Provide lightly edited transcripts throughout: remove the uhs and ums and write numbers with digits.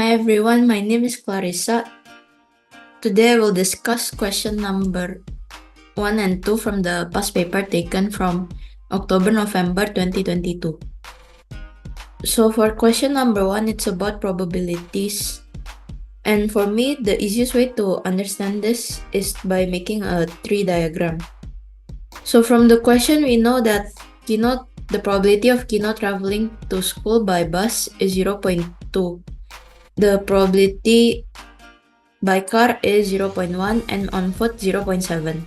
Hi everyone, my name is Clarissa. Today I will discuss question number 1 and 2 from the past paper taken from October-November 2022. So for question number 1, it's about probabilities. And for me, the easiest way to understand this is by making a tree diagram. So from the question, we know that the probability of Kino traveling to school by bus is 0.2. The probability by car is 0.1 and on foot 0.7.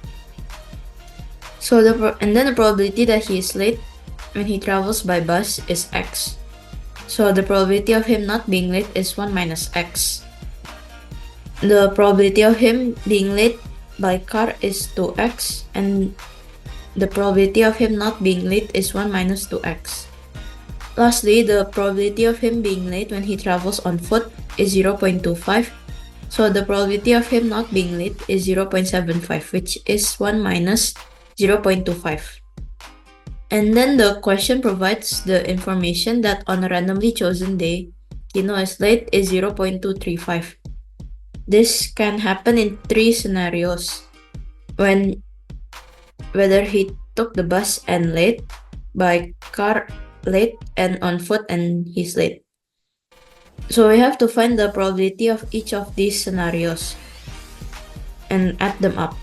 So then the probability that he is late when he travels by bus is x. So the probability of him not being late is 1 minus x. The probability of him being late by car is 2x, and the probability of him not being late is 1 minus 2x. Lastly, the probability of him being late when he travels on foot is 0.25. So the probability of him not being late is 0.75, which is 1 minus 0.25. And then the question provides the information that on a randomly chosen day, Kino is late is 0.235. This can happen in 3 scenarios. Whether he took the bus and late, by car late, and on foot and he's late. So we have to find the probability of each of these scenarios and add them up.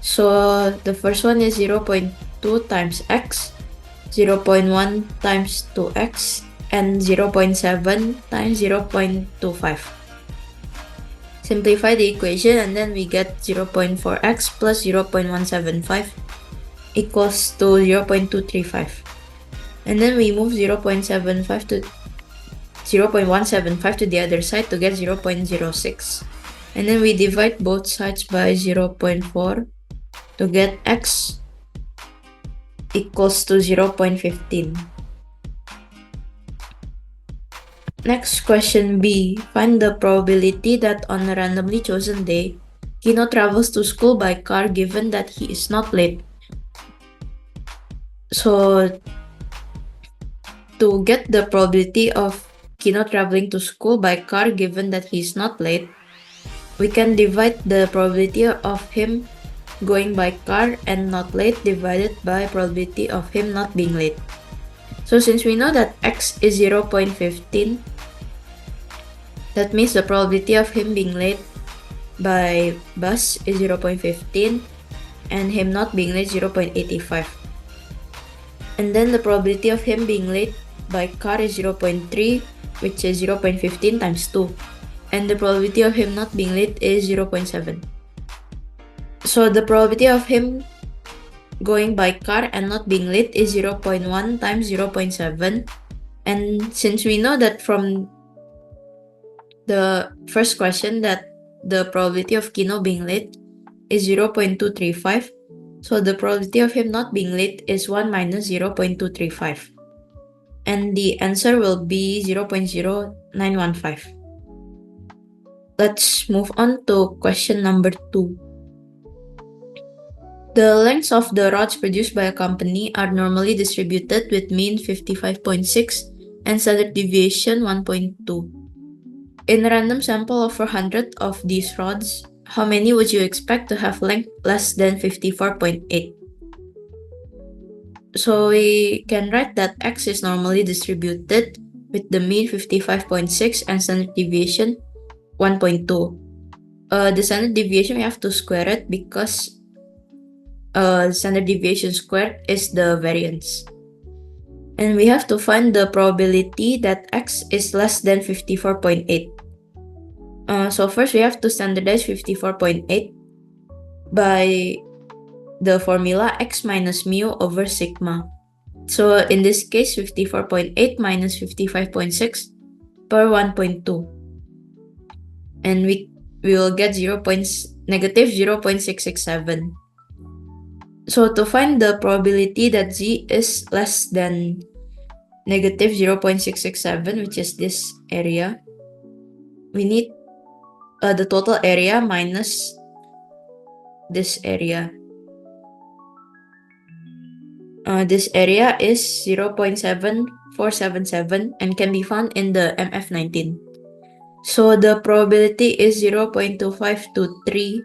So the first one is 0.2 times x, 0.1 times 2x, and 0.7 times 0.25. Simplify the equation and then we get 0.4x plus 0.175 equals to 0.235. And then we move 0.175 to the other side to get 0.06. And then we divide both sides by 0.4 to get x equals to 0.15. Next, question B. Find the probability that on a randomly chosen day, Kino travels to school by car given that he is not late. So to get the probability of Kino traveling to school by car given that he is not late, we can divide the probability of him going by car and not late divided by probability of him not being late. So since we know that x is 0.15, that means the probability of him being late by bus is 0.15 and him not being late 0.85. And then the probability of him being late by car is 0.3, which is 0.15 times 2. And the probability of him not being late is 0.7. So the probability of him going by car and not being late is 0.1 times 0.7. And since we know that from the first question that the probability of Kino being late is 0.235, so the probability of him not being late is 1 minus 0.235. And the answer will be 0.0915. Let's move on to question number 2. The lengths of the rods produced by a company are normally distributed with mean 55.6 and standard deviation 1.2. In a random sample of 400 of these rods, how many would you expect to have length less than 54.8? So we can write that x is normally distributed with the mean 55.6 and standard deviation 1.2. The standard deviation we have to square it because standard deviation squared is the variance. And we have to find the probability that x is less than 54.8. So first we have to standardize 54.8 by the formula x minus mu over sigma. So in this case, 54.8 minus 55.6 per 1.2. And we will get negative 0.667. So to find the probability that z is less than negative 0.667, which is this area, we need the total area minus this area. This area is 0.7477 and can be found in the MF19. So the probability is 0.2523,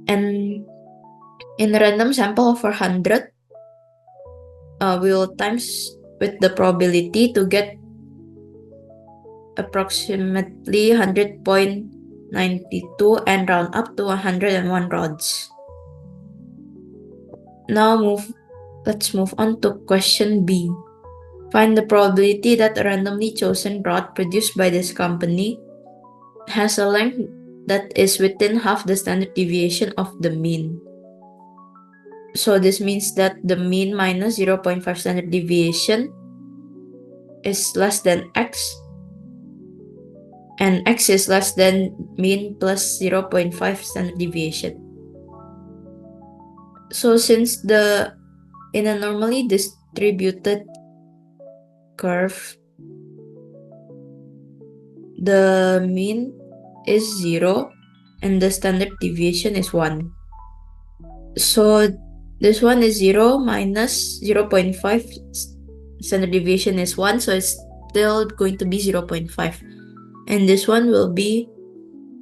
and in a random sample of 400, we will times with the probability to get approximately 100.92 and round up to 101 rods. Now let's move on to question B. Find the probability that a randomly chosen rod produced by this company has a length that is within half the standard deviation of the mean. So this means that the mean minus 0.5 standard deviation is less than x, and x is less than mean plus 0.5 standard deviation. So since in a normally distributed curve, the mean is 0 and the standard deviation is 1. So this one is 0 minus 0.5, standard deviation is 1, so it's still going to be 0.5. And this one will be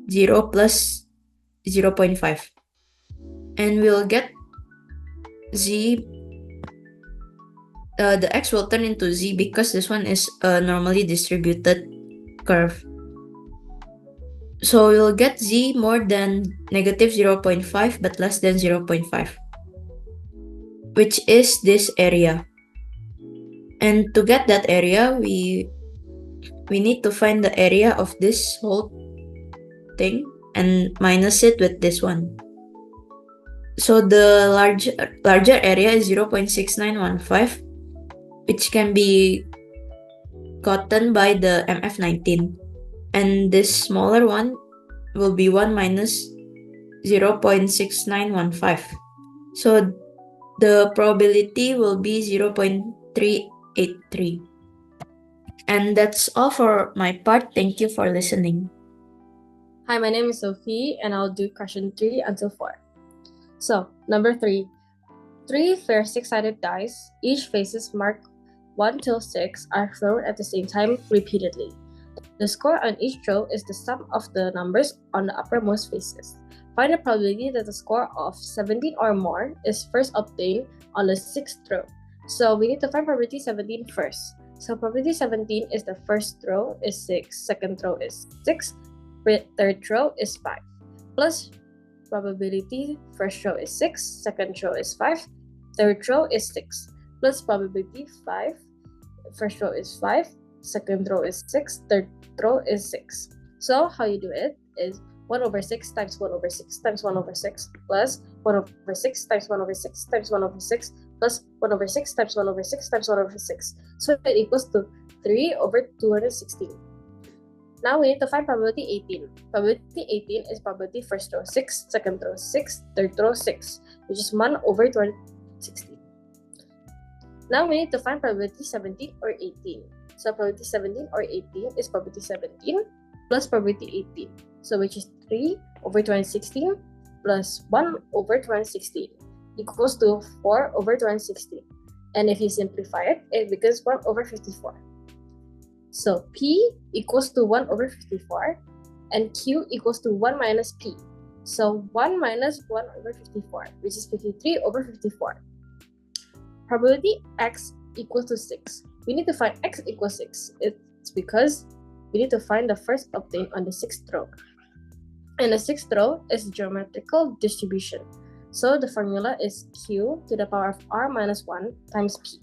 0 plus 0.5. And we'll get z, the x will turn into z because this one is a normally distributed curve. So we'll get z more than negative 0.5 but less than 0.5, which is this area. And to get that area, we need to find the area of this whole thing and minus it with this one. So the larger area is 0.6915, which can be gotten by the MF19. And this smaller one will be 1 minus 0.6915. So the probability will be 0.383. And that's all for my part. Thank you for listening. Hi, my name is Sophie, and I'll do question 3 until 4. So, number 3. 3 fair 6-sided dice, each faces marked 1 till 6, are thrown at the same time repeatedly. The score on each throw is the sum of the numbers on the uppermost faces. Find the probability that the score of 17 or more is first obtained on the 6th throw. So we need to find probability 17 first. So probability 17 is the first throw is 6, second throw is 6, third throw is 5, plus probability first throw is 6, second throw is 5, third throw is 6, plus probability 5, first throw is 5, second throw is 6, third throw is 6. So how you do it is 1 over 6 times 1 over 6 times 1 over 6 plus 1 over 6 times 1 over 6 times 1 over 6 plus 1 over 6 times 1 over 6 times 1 over 6. So it equals to 3 over 216. Now we need to find probability 18. Probability 18 is probability first row 6, second row 6, third row 6, which is 1 over 216. Now we need to find probability 17 or 18. So probability 17 or 18 is probability 17 plus probability 18. So which is 3 over 216 plus 1 over 216 equals to 4 over 216. And if you simplify it, it becomes 1 over 54. So P equals to 1 over 54 and Q equals to 1 minus P. So 1 minus 1 over 54, which is 53 over 54. Probability X equals to 6. We need to find X equals 6. It's because we need to find the first obtained on the 6th row. And the 6th row is geometrical distribution. So the formula is Q to the power of R minus 1 times P.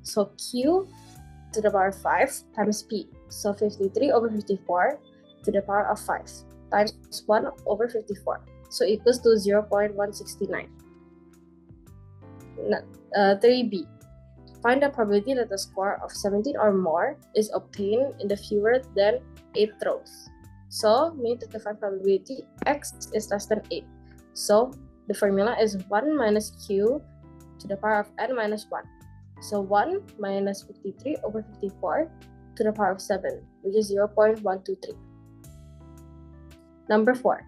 So Q to the power of 5 times P. So 53 over 54 to the power of 5 times 1 over 54. So equals to 0.169. 3b. Find the probability that the score of 17 or more is obtained in the fewer than 8 throws. So we need to find probability X is less than 8. So the formula is 1 minus Q to the power of n minus 1. So 1 minus 53 over 54 to the power of 7, which is 0.123. Number 4.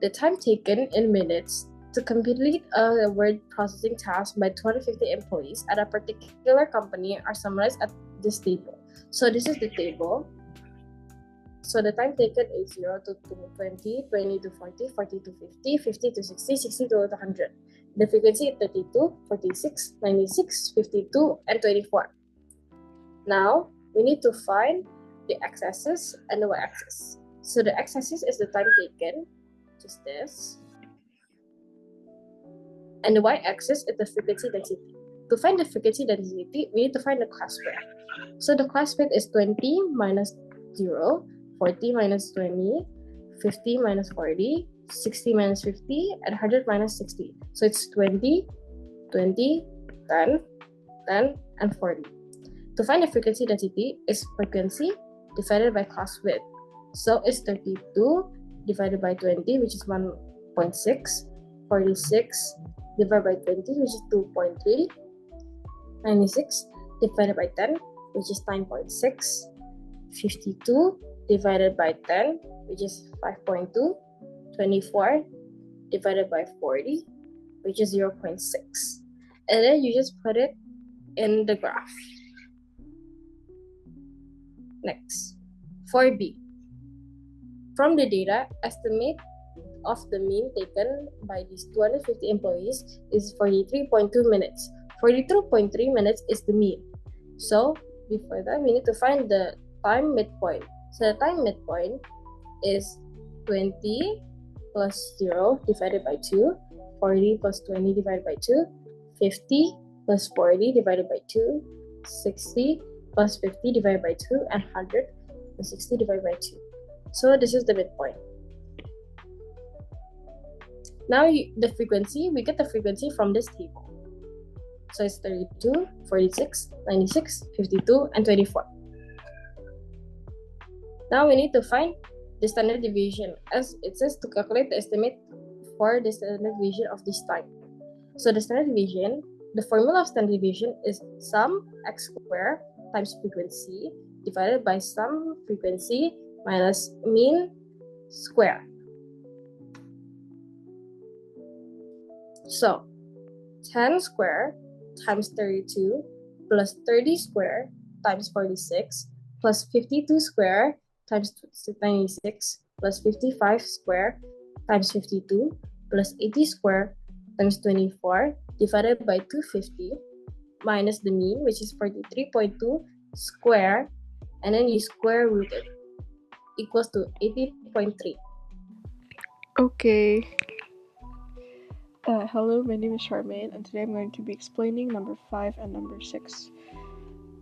The time taken in minutes to complete a word processing task by 250 employees at a particular company are summarized at this table. So this is the table. So the time taken is 0 to 20, 20 to 40, 40 to 50, 50 to 60, 60 to 100. The frequency is 32, 46, 96, 52, and 24. Now, we need to find the x-axis and the y-axis. So the x-axis is the time taken, which is this. And the y-axis is the frequency density. To find the frequency density, we need to find the class square. So the class square is 20 minus 0, 40 minus 20, 50 minus 40, 60 minus 50, and 100 minus 60. So it's 20, 20, 10, 10, and 40. To find the frequency density is frequency divided by class width. So it's 32 divided by 20, which is 1.6, 46 divided by 20, which is 2.3, 96 divided by 10, which is 9.6, 52 divided by 10, which is 5.2, 24 divided by 40, which is 0.6. And then you just put it in the graph. Next, 4B. From the data, estimate of the mean taken by these 250 employees is 43.2 minutes. 42.3 minutes is the mean. So before that, we need to find the time midpoint. So the time midpoint is 20 plus 0 divided by 2, 40 plus 20 divided by 2, 50 plus 40 divided by 2, 60 plus 50 divided by 2, and 100 plus 60 divided by 2. So this is the midpoint. Now the frequency, we get the frequency from this table. So it's 32, 46, 96, 52, and 24. Now we need to find the standard deviation, as it says to calculate the estimate for the standard deviation of this time. So the standard deviation, the formula of standard deviation is sum x squared times frequency divided by sum frequency minus mean square. So 10 squared times 32 plus 30 squared times 46 plus 52 squared times 96 plus 55 squared times 52 plus 80 squared times 24 divided by 250 minus the mean, which is 43.2 square, and then you square root it, equals to 80.3. Okay. Hello, my name is Charmaine, and today I'm going to be explaining number 5 and number 6.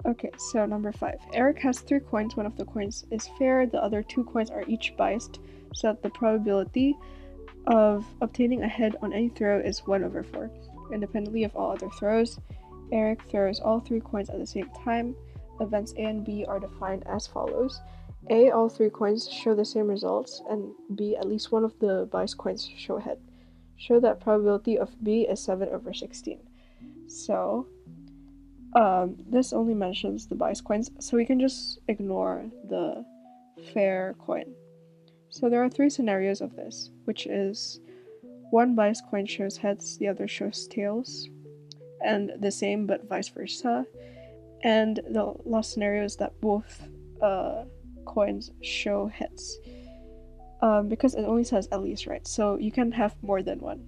Okay, so number 5. Eric has 3 coins. One of the coins is fair, the other 2 coins are each biased, so that the probability of obtaining a head on any throw is 1/4. Independently of all other throws, Eric throws all 3 coins at the same time. Events A and B are defined as follows. A, all 3 coins show the same results, and B, at least one of the biased coins show a head. Show that probability of B is 7/16. So, this only mentions the biased coins, so we can just ignore the fair coin. So there are 3 scenarios of this, which is one biased coin shows heads, the other shows tails, and the same but vice versa. And the last scenario is that both coins show heads. Because it only says at least, right? So you can have more than one.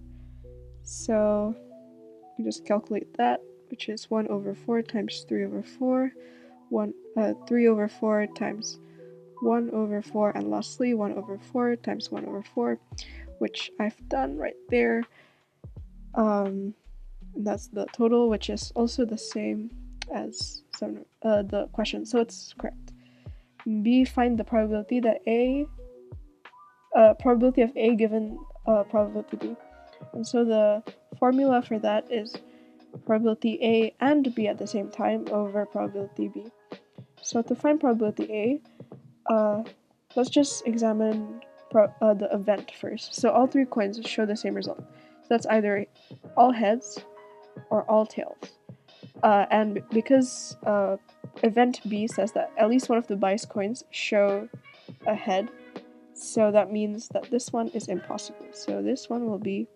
So you just calculate that, which is 1/4 times 3/4, 3/4 times 1/4, and lastly 1/4 times 1/4, which I've done right there. And that's the total, which is also the same as the question, so it's correct. B, find the probability that probability of A given probability B. And so the formula for that is probability A and B at the same time over probability B. So to find probability A, let's just examine the event first. So all 3 coins show the same result. So that's either all heads or all tails. And because event B says that at least one of the biased coins show a head, so that means that this one is impossible. So this one will be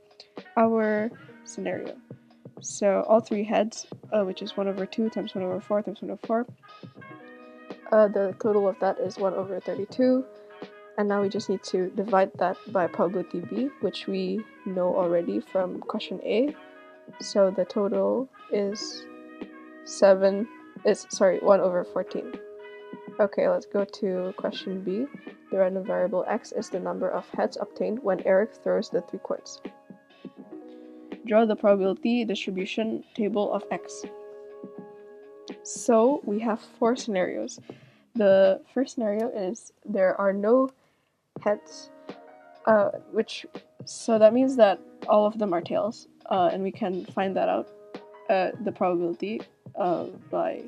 our scenario. So all 3 heads, which is 1/2 times 1/4 times 1/4, The total of that is 1 over 32. And now we just need to divide that by probability B, which we know already from question A. So the total is 1 over 14. Okay, let's go to question B. The random variable x is the number of heads obtained when Eric throws the 3 coins. Draw the probability distribution table of x. So we have 4 scenarios. The first scenario is there are no heads, so that means that all of them are tails, and we can find that out, the probability by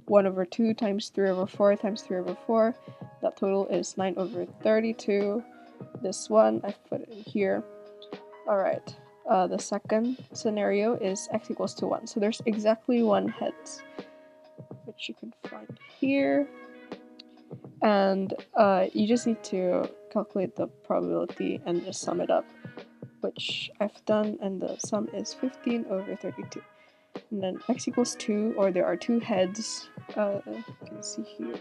1 over 2 times 3 over 4 times 3 over 4. That total is 9 over 32. This one, I've put it in here. Alright, the second scenario is x equals to 1. So there's exactly 1 heads, which you can find here. And you just need to calculate the probability and just sum it up, which I've done, and the sum is 15 over 32. And then x equals 2, or there are 2 heads, you can see here.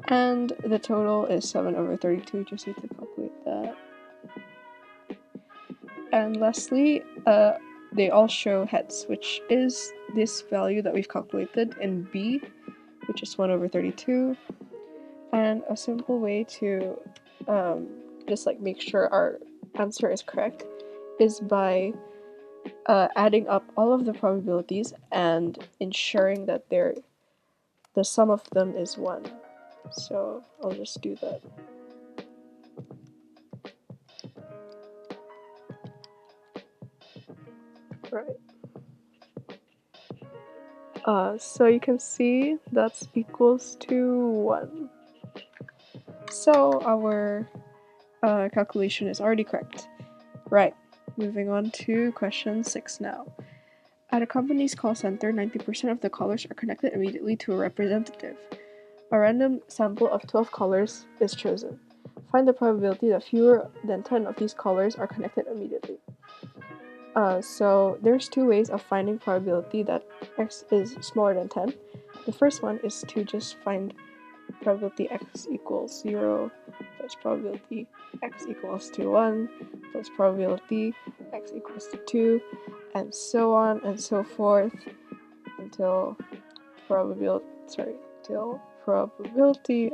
And the total is 7 over 32, just need to calculate that. And lastly, they all show heads, which is this value that we've calculated in B, which is 1 over 32. And a simple way to just like make sure our answer is correct is by adding up all of the probabilities and ensuring that the sum of them is 1. So I'll just do that. Right. So you can see that's equals to 1. So our calculation is already correct. Right, moving on to question 6 now. At a company's call center, 90% of the callers are connected immediately to a representative. A random sample of 12 callers is chosen. Find the probability that fewer than 10 of these callers are connected immediately. So there's 2 ways of finding probability that x is smaller than 10. The first one is to just find probability x equals 0 plus probability x equals to 1 plus probability x equals to 2, and so on and so forth until probability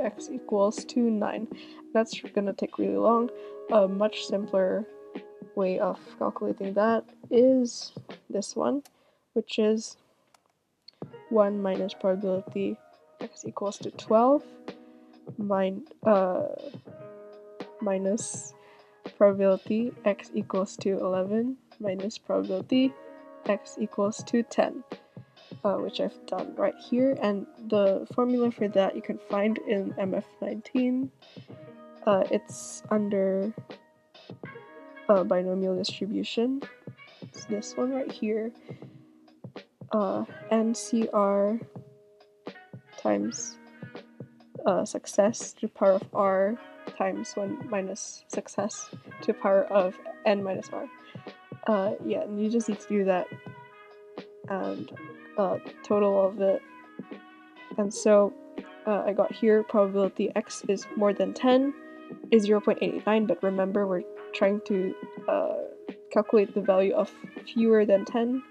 x equals to 9. That's gonna take really long. A much simpler way of calculating that is this one, which is 1 minus probability x equals to 12 minus probability x equals to 11 minus probability x equals to 10, which I've done right here. And the formula for that you can find in MF19. It's under binomial distribution. It's this one right here. NCR times success to the power of r times 1 minus success to the power of n minus r. Yeah, and you just need to do that, and total of it. And so I got here probability x is more than 10 is 0.889, but remember we're trying to calculate the value of fewer than 10.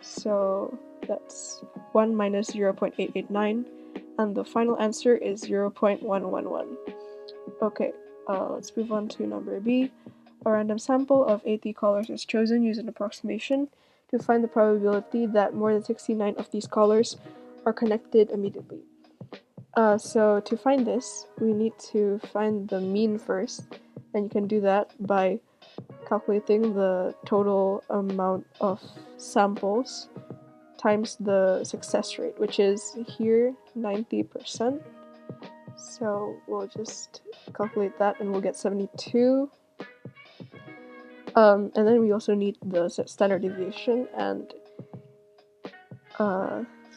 So that's 1 minus 0.889, and the final answer is 0.111. Okay, let's move on to number B. A random sample of 80 callers is chosen using approximation to find the probability that more than 69 of these callers are connected immediately. So to find this, we need to find the mean first, and you can do that by calculating the total amount of samples times the success rate, which is here 90%. So we'll just calculate that and we'll get 72. And then we also need the standard deviation, and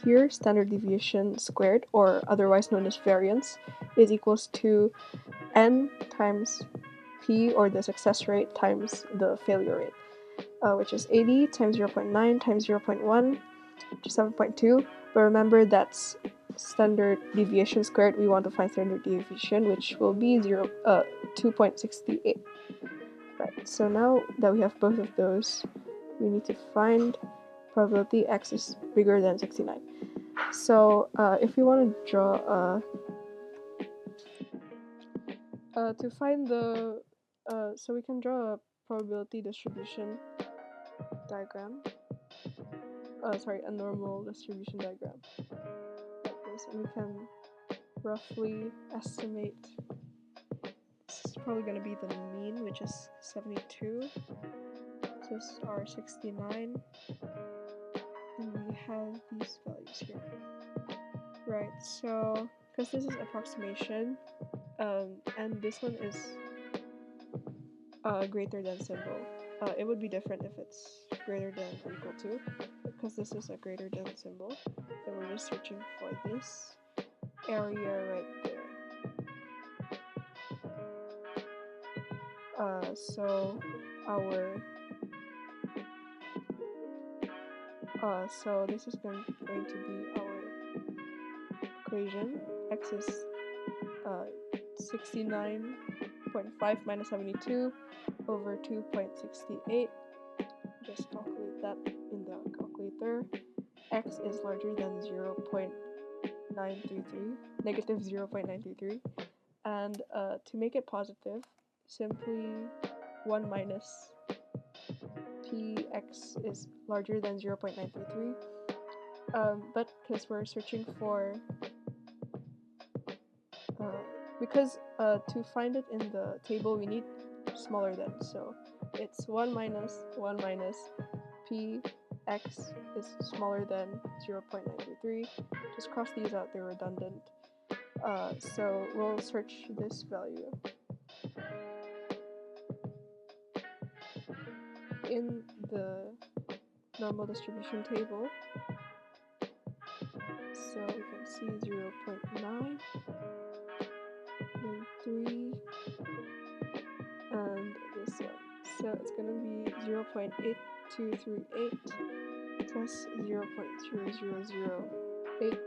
here standard deviation squared, or otherwise known as variance, is equals to n times p, or the success rate, times the failure rate, which is 80 times 0.9 times 0.1, 7.2, but remember that's standard deviation squared. We want to find standard deviation, which will be 2.68. Right, so now that we have both of those, we need to find probability x is bigger than 69. So if we want to draw to find the so we can draw a probability distribution diagram. A normal distribution diagram like this, and we can roughly estimate. This is probably going to be the mean, which is 72. This is our 69, and we have these values here. Right, so because this is approximation, and this one is greater than symbol. It would be different if it's greater than or equal to, because this is a greater than symbol, then we're just searching for this area right there. So this is going to be our equation. X is 69.5 minus 72 over 2.68. Just calculate that in the calculator. X is larger than 0.933, negative 0.933. And to make it positive, simply 1 minus px is larger than 0.933. But because we're searching for, because to find it in the table we need smaller than, so it's 1 minus px is smaller than 0.933. Just cross these out, they're redundant. So we'll search this value in the normal distribution table. So we can see 0.9 and 3 and this one. So it's going to be 0.8238 plus 0.0008.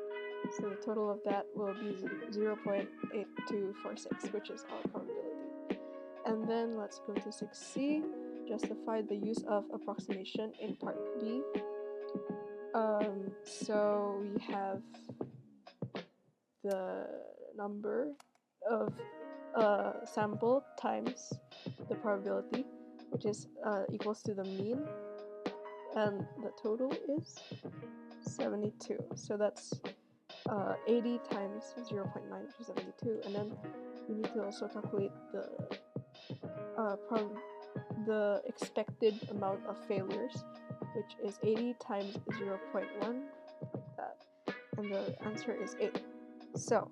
So the total of that will be 0.8246, which is our probability. And then let's go to 6C, justify the use of approximation in part B. So we have the number of sample times the probability, which is equals to the mean, and the total is 72. So that's 80 times 0.9, which is 72, and then we need to also calculate the expected amount of failures, which is 80 times 0.1, like that, and the answer is 8. So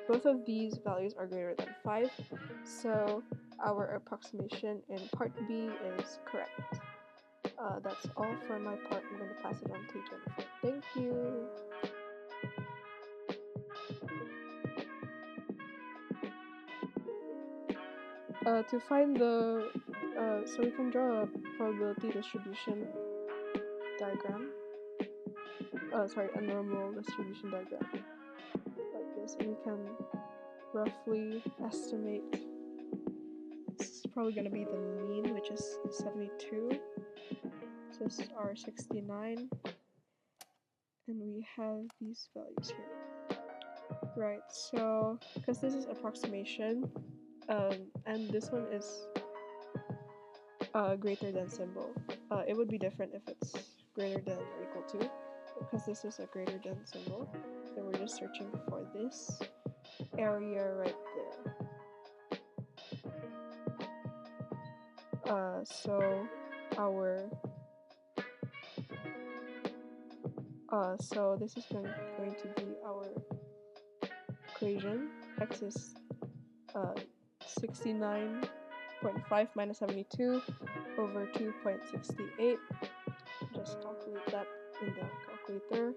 both of these values are greater than 5, so our approximation in part B is correct. That's all for my part. I'm going to pass it on to Jennifer. Thank you. To find the, so we can draw a probability distribution diagram. A normal distribution diagram like this, and we can roughly estimate. This is probably going to be the mean, which is 72. This is our 69, and we have these values here. Right, so because this is approximation, and this one is greater than symbol. It would be different if it's greater than or equal to, because this is a greater than symbol, then we're just searching for this area right there. So this is going to be our equation. X is 69.5 minus 72 over 2.68. Just calculate that in the calculator.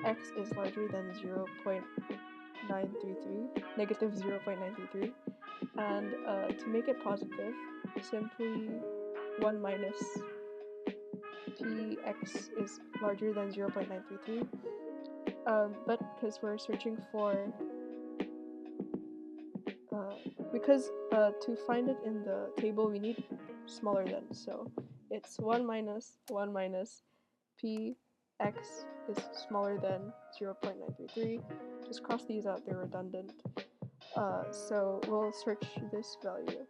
X is larger than 0.933, negative 0.933. And to make it positive, simply 1 minus px is larger than 0.933. But because we're searching for because to find it in the table we need smaller than, so it's 1 minus px is smaller than 0.933. Just cross these out, they're redundant. So we'll search this value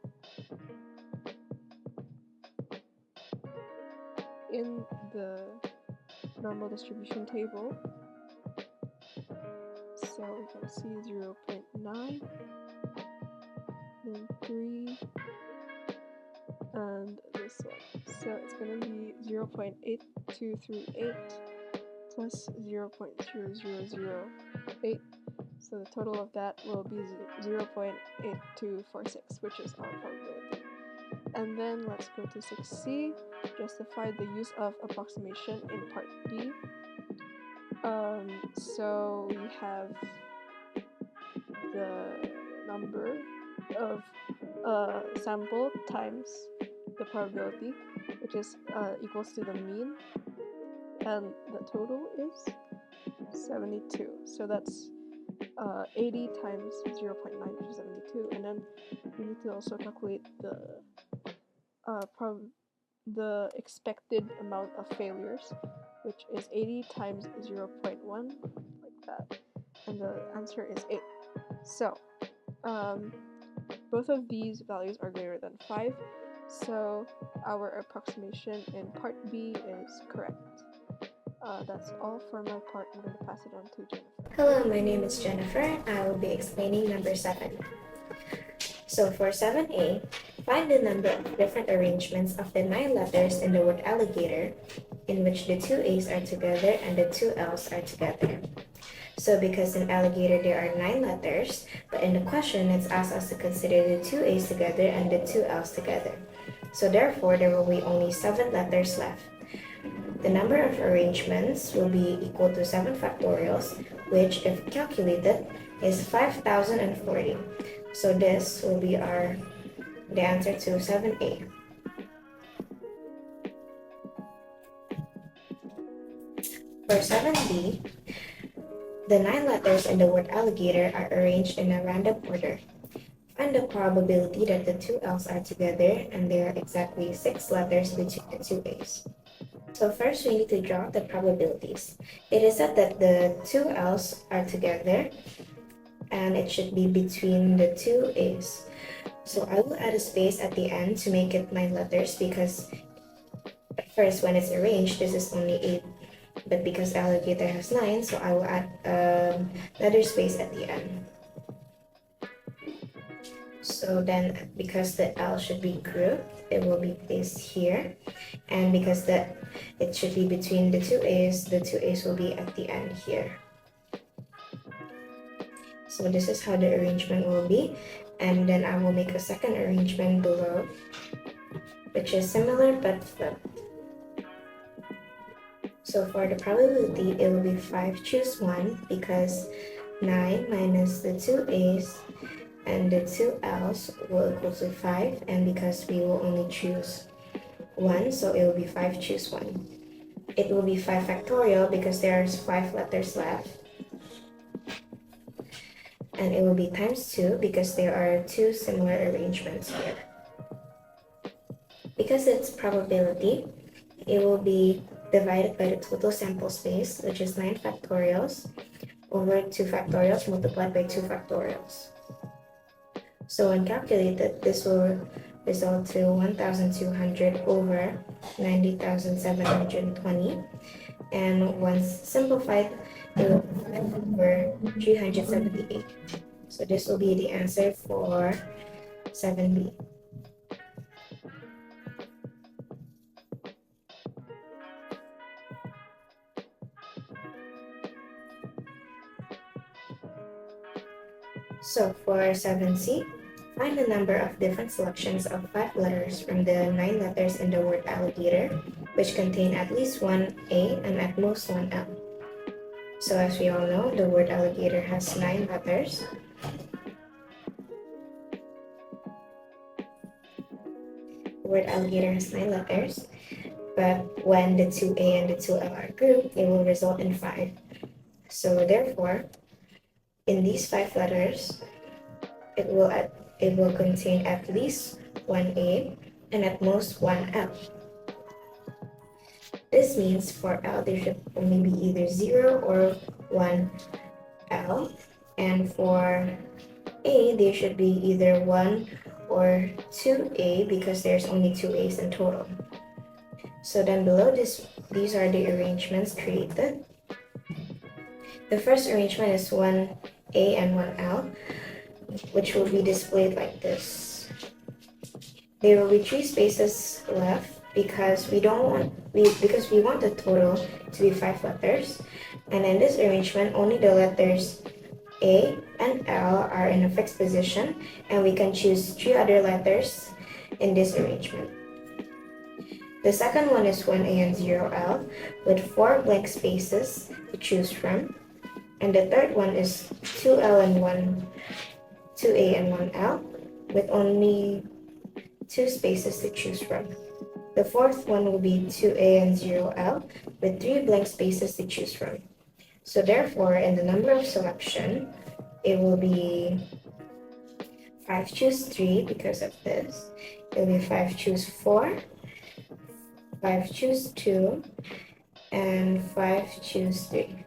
in the normal distribution table. So we can see 0.9, then 3, and this one. So it's going to be 0.8238 plus 0.0008. So the total of that will be 0.8246, which is our probability. And then let's go to 6C, justify the use of approximation in part B. So we have the number of sample times the probability, which is equals to the mean, and the total is 72. So that's 80 times 0.9, which is 72, and then we need to also calculate the expected amount of failures, which is 80 times 0.1, like that, and the answer is 8. So both of these values are greater than 5, so our approximation in part B is correct. That's all for my part. I'm going to pass it on to Jennifer. Hello, my name is Jennifer. I will be explaining number 7. So for 7a, find the number of different arrangements of the 9 letters in the word alligator, in which the 2 A's are together and the 2 L's are together. So because in alligator there are 9 letters, but in the question it's asked us to consider the 2 A's together and the 2 L's together. So therefore there will be only 7 letters left. The number of arrangements will be equal to 7 factorials, which if calculated is 5040. So this will be the answer to 7a. For 7b, the 9 letters in the word alligator are arranged in a random order. Find the probability that the 2 L's are together and there are exactly 6 letters between the 2 A's. So first we need to draw the probabilities. It is said that the 2 L's are together and it should be between the 2 A's. So I will add a space at the end to make it 9 letters, because at first when it's arranged this is only 8, but because alligator has 9, so I will add another space at the end. So then because the L should be grouped, it will be placed here, and because it should be between the 2 A's will be at the end here. So this is how the arrangement will be, and then I will make a second arrangement below, which is similar but flipped. So for the probability, it will be 5 choose 1, because 9 minus the 2 A's and the 2 L's will equal to 5, and because we will only choose 1, so it will be 5 choose 1. It will be 5 factorial because there's 5 letters left. And it will be times 2 because there are 2 similar arrangements here. Because it's probability, it will be divided by the total sample space, which is 9 factorials, over 2 factorials multiplied by 2 factorials. So when calculated, this will result to 1,200 over 90,720. And once simplified, it will be 5 over 378. So this will be the answer for 7b. So for 7c, find the number of different selections of 5 letters from the 9 letters in the word alligator, which contain at least one A and at most one L. So as we all know, the word alligator has 9 letters. The word alligator has 9 letters. but when the 2A and the 2L are grouped, it will result in 5. So therefore, in these 5 letters, it will contain at least 1A and at most 1L. This means for L, there should only be either 0 or 1L, and for A, there should be either 1 or 2A because there's only 2 A's in total. So then below this, these are the arrangements created. The first arrangement is 1A and 1L, which will be displayed like this. There will be 3 spaces left because we want the total to be 5 letters. And in this arrangement, only the letters A and L are in a fixed position, and we can choose 3 other letters in this arrangement. The second one is 1A and 0L with 4 blank spaces to choose from. And the third one is 2A and 1L with only 2 spaces to choose from. The fourth one will be 2A and 0L with 3 blank spaces to choose from. So therefore, in the number of selection, it will be 5 choose 3 because of this. It will be 5 choose 4, 5 choose 2, and 5 choose 3.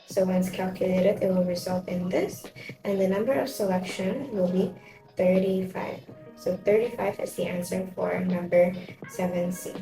So once calculated, it will result in this, and the number of selection will be 35. So 35 is the answer for number 7C.